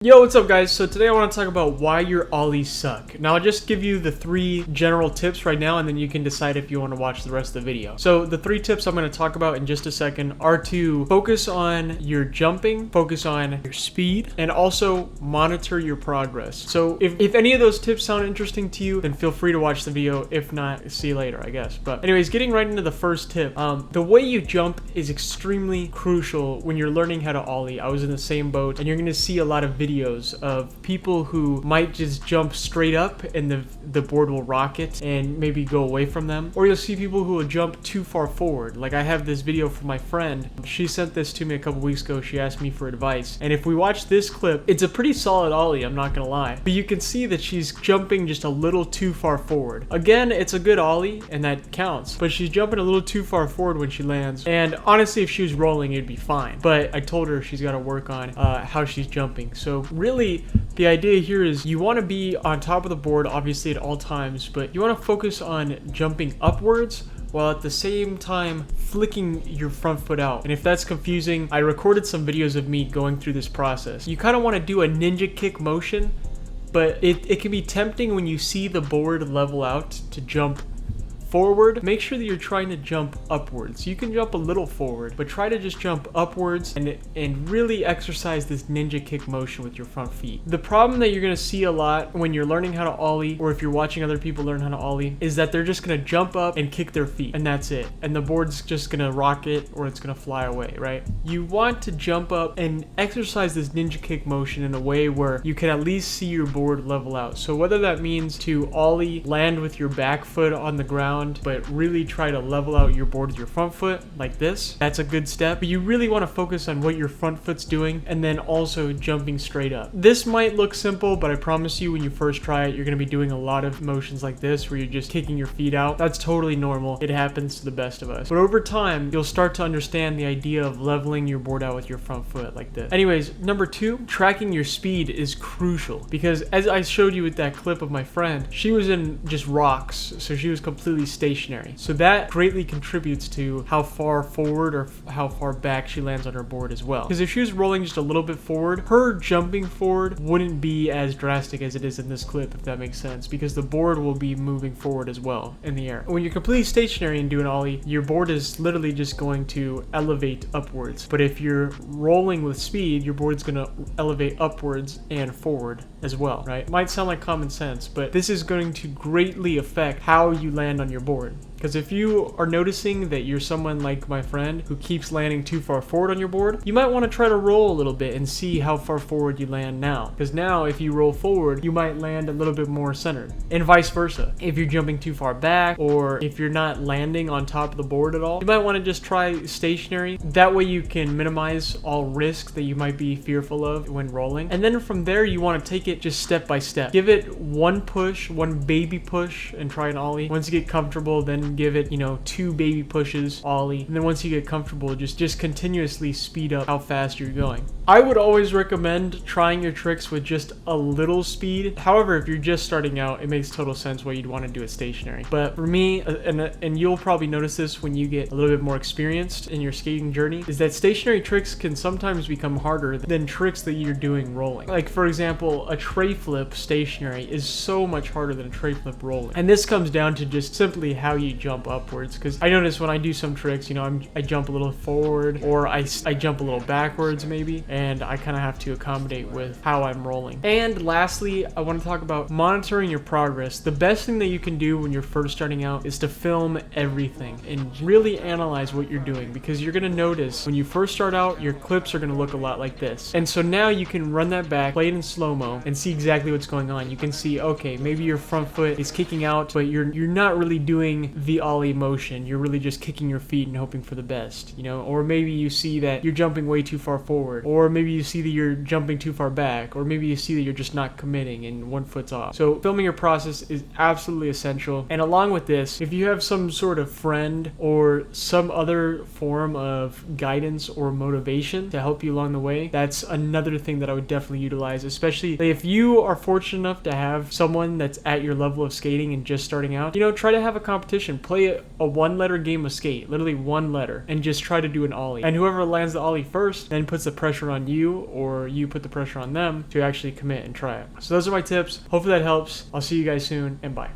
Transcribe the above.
Yo, what's up guys? So today I want to talk about why your ollies suck. Now I'll just give you the 3 general tips right now and then you can decide if you want to watch the rest of the video. So the 3 tips I'm going to talk about in just a second are to focus on your jumping, focus on your speed, and also monitor your progress. So if any of those tips sound interesting to you, then feel free to watch the video. If not, see you later, I guess. But anyways, getting right into the first tip. The way you jump is extremely crucial when you're learning how to ollie. I was in the same boat and you're going to see a lot of videos of people who might just jump straight up and the board will rocket and maybe go away from them, or you'll see people who will jump too far forward. Like I have this video from my friend. She sent this to me a couple weeks ago. She asked me for advice, and if we watch this clip, it's a pretty solid ollie, I'm not gonna lie, but you can see that she's jumping just a little too far forward. Again, it's a good ollie and that counts, but she's jumping a little too far forward when she lands, and honestly if she was rolling it'd be fine, but I told her she's got to work on how she's jumping. So really, the idea here is you want to be on top of the board, obviously at all times, but you want to focus on jumping upwards while at the same time flicking your front foot out. And if that's confusing, I recorded some videos of me going through this process. You kind of want to do a ninja kick motion, but it can be tempting when you see the board level out to jump forward. Make sure that you're trying to jump upwards. You can jump a little forward, but try to just jump upwards and really exercise this ninja kick motion with your front feet. The problem that you're going to see a lot when you're learning how to ollie, or if you're watching other people learn how to ollie, is that they're just going to jump up and kick their feet, and that's it. And the board's just going to rocket or it's going to fly away, right? You want to jump up and exercise this ninja kick motion in a way where you can at least see your board level out. So whether that means to ollie, land with your back foot on the ground, but really try to level out your board with your front foot like this, that's a good step. But you really want to focus on what your front foot's doing and then also jumping straight up. This might look simple, but I promise you when you first try it, you're going to be doing a lot of motions like this where you're just kicking your feet out. That's totally normal. It happens to the best of us. But over time, you'll start to understand the idea of leveling your board out with your front foot like this. Anyways, number 2, tracking your speed is crucial, because as I showed you with that clip of my friend, she was in just rocks, so she was completely stationary. So that greatly contributes to how far forward or how far back she lands on her board as well. Because if she was rolling just a little bit forward, her jumping forward wouldn't be as drastic as it is in this clip, if that makes sense, because the board will be moving forward as well in the air. When you're completely stationary and doing ollie, your board is literally just going to elevate upwards. But if you're rolling with speed, your board's going to elevate upwards and forward as well, right? Might sound like common sense, but this is going to greatly affect how you land on your board. Because if you are noticing that you're someone like my friend who keeps landing too far forward on your board, you might want to try to roll a little bit and see how far forward you land now. Because now if you roll forward, you might land a little bit more centered, and vice versa. If you're jumping too far back, or if you're not landing on top of the board at all, you might want to just try stationary. That way you can minimize all risk that you might be fearful of when rolling. And then from there, you want to take it just step by step. Give it one push, one baby push, and try an ollie. Once you get comfortable, then give it, 2 baby pushes, ollie, and then once you get comfortable, just continuously speed up how fast you're going. I would always recommend trying your tricks with just a little speed. However, if you're just starting out, it makes total sense why you'd want to do it stationary. But for me, and you'll probably notice this when you get a little bit more experienced in your skating journey, is that stationary tricks can sometimes become harder than tricks that you're doing rolling. Like for example, a tray flip stationary is so much harder than a tray flip rolling. And this comes down to just simply how you jump upwards, because I notice when I do some tricks, I jump a little forward, or I jump a little backwards maybe, and I kind of have to accommodate with how I'm rolling. And lastly, I want to talk about monitoring your progress. The best thing that you can do when you're first starting out is to film everything and really analyze what you're doing, because you're going to notice when you first start out, your clips are going to look a lot like this. And so now you can run that back, play it in slow-mo, and see exactly what's going on. You can see, okay, maybe your front foot is kicking out, but you're not really doing the ollie motion. You're really just kicking your feet and hoping for the best, or maybe you see that you're jumping way too far forward, or maybe you see that you're jumping too far back, or maybe you see that you're just not committing and one foot's off. So filming your process is absolutely essential. And along with this, if you have some sort of friend or some other form of guidance or motivation to help you along the way, that's another thing that I would definitely utilize, especially if you are fortunate enough to have someone that's at your level of skating and just starting out. Try to have a competition play a one-letter game of skate, literally one letter, and just try to do an ollie. And whoever lands the ollie first then puts the pressure on you, or you put the pressure on them to actually commit and try it. So those are my tips. Hopefully that helps. I'll see you guys soon, and bye.